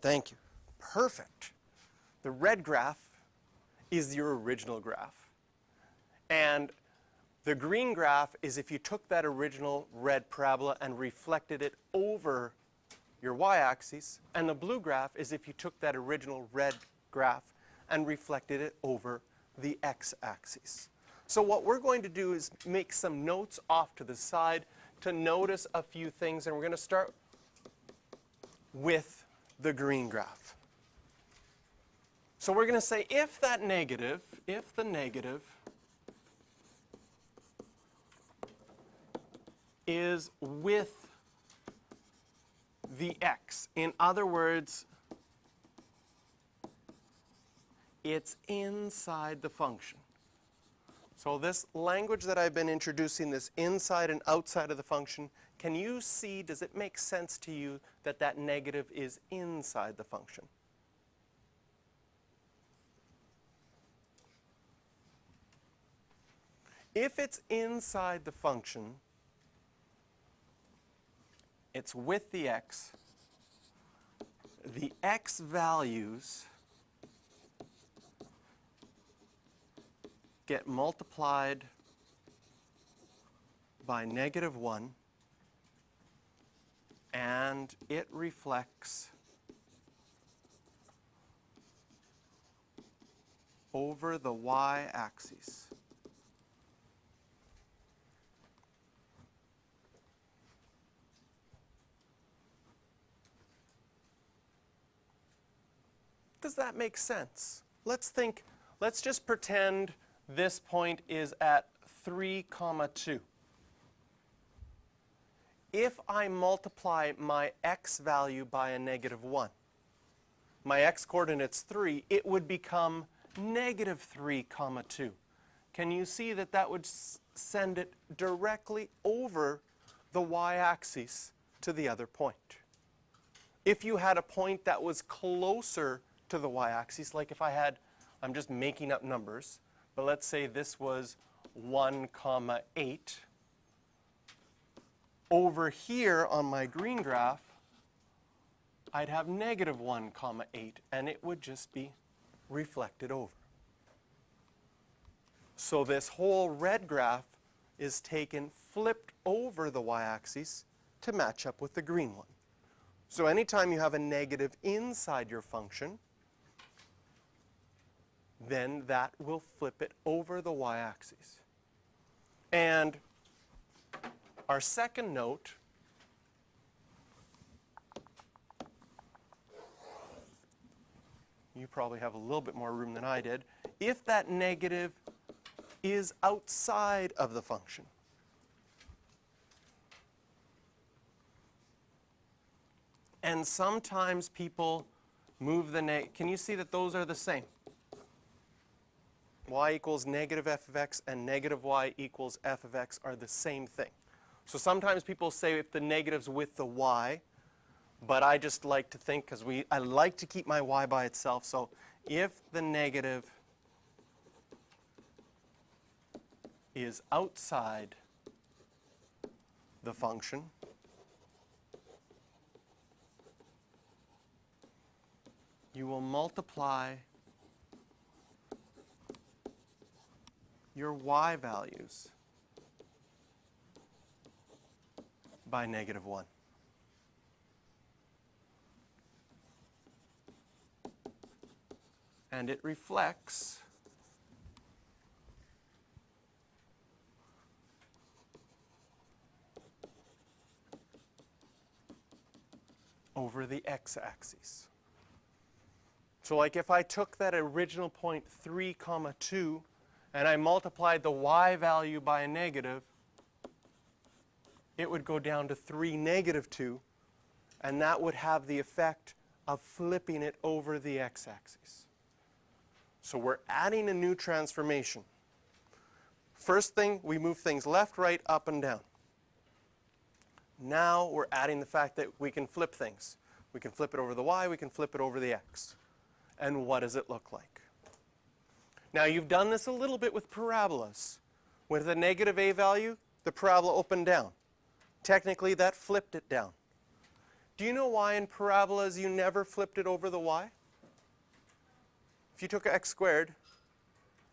Thank you. Perfect. The red graph is your original graph. And the green graph is if you took that original red parabola and reflected it over your y-axis. And the blue graph is if you took that original red graph and reflected it over the x-axis. So what we're going to do is make some notes off to the side to notice a few things. And we're going to start with the green graph. So we're going to say if the negative is with the x, in other words, it's inside the function. So this language that I've been introducing, this inside and outside of the function, can you see, does it make sense to you that that negative is inside the function? If it's inside the function, it's with the x values get multiplied by -1, and it reflects over the y-axis. Does that make sense? Let's just pretend this point is at 3, 2. If I multiply my x value by a -1, my x coordinate's 3, it would become -3, 2. Can you see that that would send it directly over the y-axis to the other point? If you had a point that was closer to the y-axis, like if I had, I'm just making up numbers, but let's say this was 1, 8. Over here on my green graph, I'd have -1, 8, and it would just be reflected over. So this whole red graph is taken, flipped over the y-axis to match up with the green one. So anytime you have a negative inside your function, then that will flip it over the y-axis. And our second note you probably have a little bit more room than I did. If that negative is outside of the function, and sometimes people move the can you see that those are the same? Y equals -f of x and -y equals f of x are the same thing. So sometimes people say if the negative's with the y, but I just like to think, because I like to keep my y by itself, so if the negative is outside the function, you will multiply your y values by -1. And it reflects over the x-axis. So like if I took that original point 3, 2, and I multiplied the y value by a negative, it would go down to 3, -2, and that would have the effect of flipping it over the x-axis. So we're adding a new transformation. First thing, we move things left, right, up, and down. Now we're adding the fact that we can flip things. We can flip it over the y, we can flip it over the x. And what does it look like? Now you've done this a little bit with parabolas. With a -a value, the parabola opened down. Technically that flipped it down. Do you know why in parabolas you never flipped it over the y? If you took x squared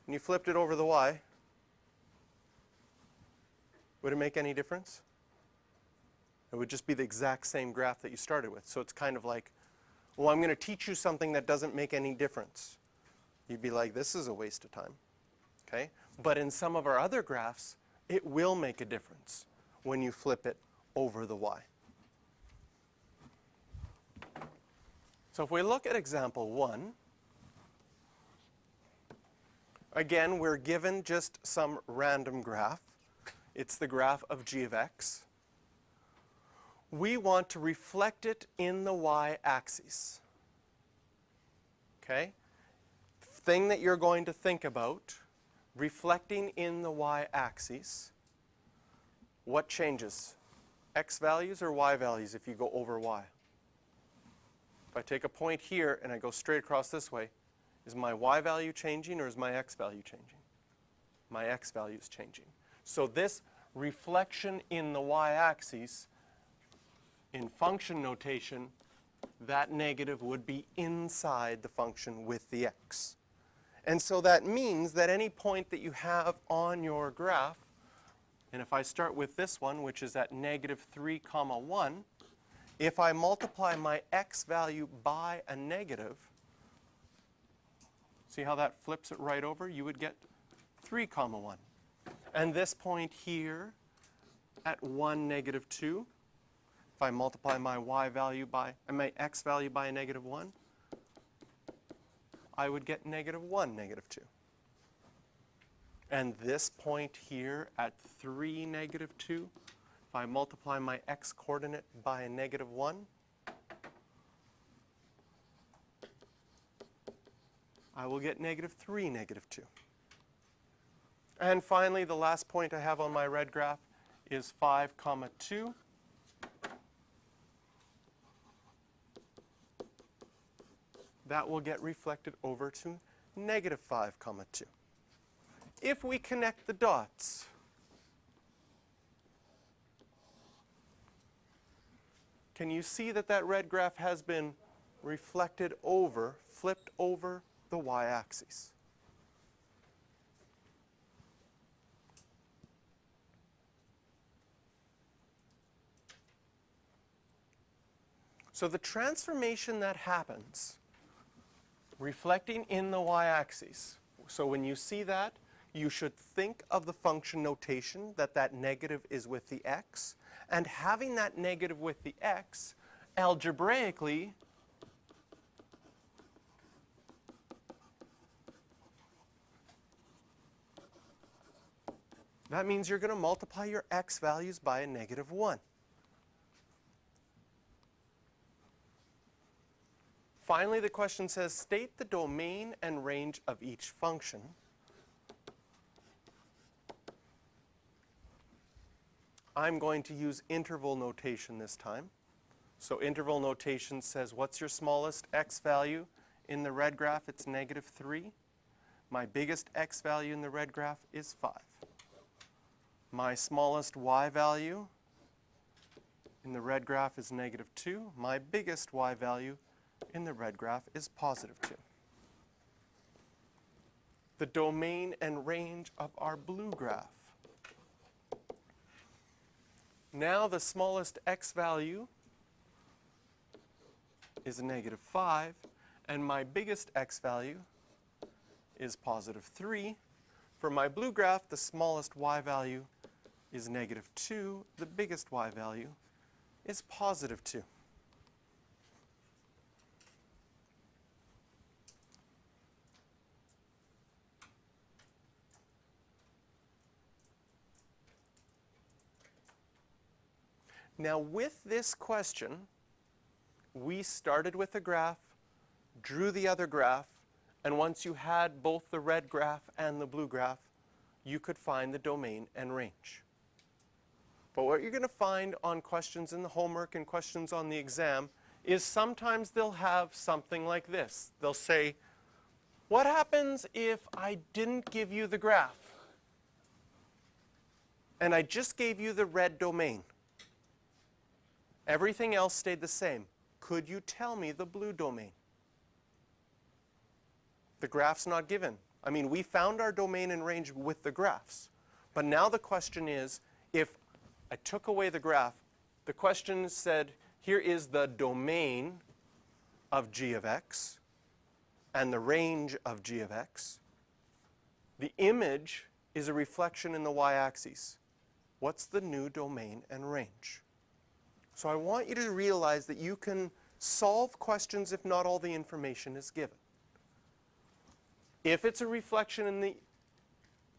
and you flipped it over the y, would it make any difference? It would just be the exact same graph that you started with. So it's kind of like, well, I'm going to teach you something that doesn't make any difference. You'd be like, this is a waste of time. Okay? But in some of our other graphs, it will make a difference when you flip it over the y. So if we look at example 1, again, we're given just some random graph. It's the graph of g of x. We want to reflect it in the y-axis. Okay? Thing that you're going to think about, reflecting in the y-axis, what changes? X values or y values if you go over y? If I take a point here and I go straight across this way, is my y value changing or is my x value changing? My x value is changing. So this reflection in the y-axis, in function notation, that negative would be inside the function with the x. And so that means that any point that you have on your graph, and if I start with this one, which is at negative 3, 1, if I multiply my x value by a negative, see how that flips it right over? You would get 3, 1. And this point here at 1, negative 2, if I multiply my y value by, my x value by a negative 1, I would get negative 1, negative 2. And this point here at 3, negative 2, if I multiply my x coordinate by a negative 1, I will get negative 3, negative 2. And finally, the last point I have on my red graph is 5, 2. That will get reflected over to negative 5, 2. If we connect the dots, can you see that that red graph has been reflected over, flipped over the y-axis? So the transformation that happens, reflecting in the y-axis, so when you see that, you should think of the function notation that that negative is with the x, and having that negative with the x, algebraically, that means you're going to multiply your x values by a negative 1. Finally, the question says, state the domain and range of each function. I'm going to use interval notation this time. So interval notation says, what's your smallest x value? In the red graph, it's negative 3. My biggest x value in the red graph is 5. My smallest y value in the red graph is negative 2. My biggest y value in the red graph is positive 2. The domain and range of our blue graph. Now the smallest x value is a negative 5, and my biggest x value is positive 3. For my blue graph, the smallest y value is negative 2. The biggest y value is positive 2. Now with this question, we started with a graph, drew the other graph, and once you had both the red graph and the blue graph, you could find the domain and range. But what you're going to find on questions in the homework and questions on the exam is sometimes they'll have something like this. They'll say, what happens if I didn't give you the graph and I just gave you the red domain? Everything else stayed the same. Could you tell me the blue domain? The graph's not given. I mean, we found our domain and range with the graphs. But now the question is, if I took away the graph, the question said, here is the domain of g of x and the range of g of x. The image is a reflection in the y-axis. What's the new domain and range? So I want you to realize that you can solve questions if not all the information is given. If it's a reflection in the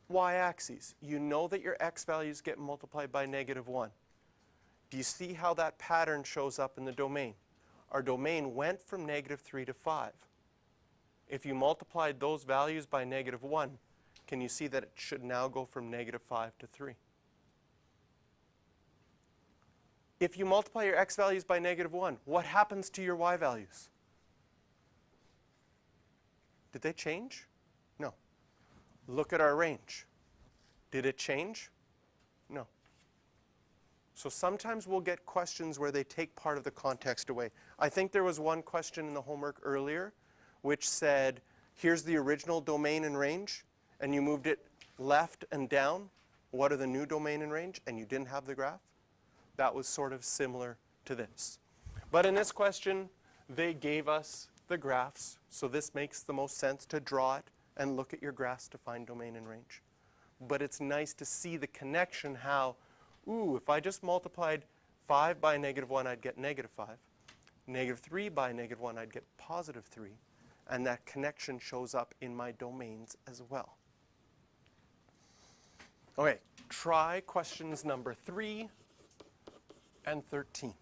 y-axis, you know that your x values get multiplied by -1. Do you see how that pattern shows up in the domain? Our domain went from -3 to 5. If you multiplied those values by -1, can you see that it should now go from -5 to 3? If you multiply your x values by -1, what happens to your y values? Did they change? No. Look at our range. Did it change? No. So sometimes we'll get questions where they take part of the context away. I think there was one question in the homework earlier which said, here's the original domain and range, and you moved it left and down. What are the new domain and range? And you didn't have the graph. That was sort of similar to this. But in this question, they gave us the graphs, so this makes the most sense to draw it and look at your graphs to find domain and range. But it's nice to see the connection, how, ooh, if I just multiplied 5 by -1, I'd get -5. -3 by -1, I'd get +3. And that connection shows up in my domains as well. Okay, try questions number 3 and 13.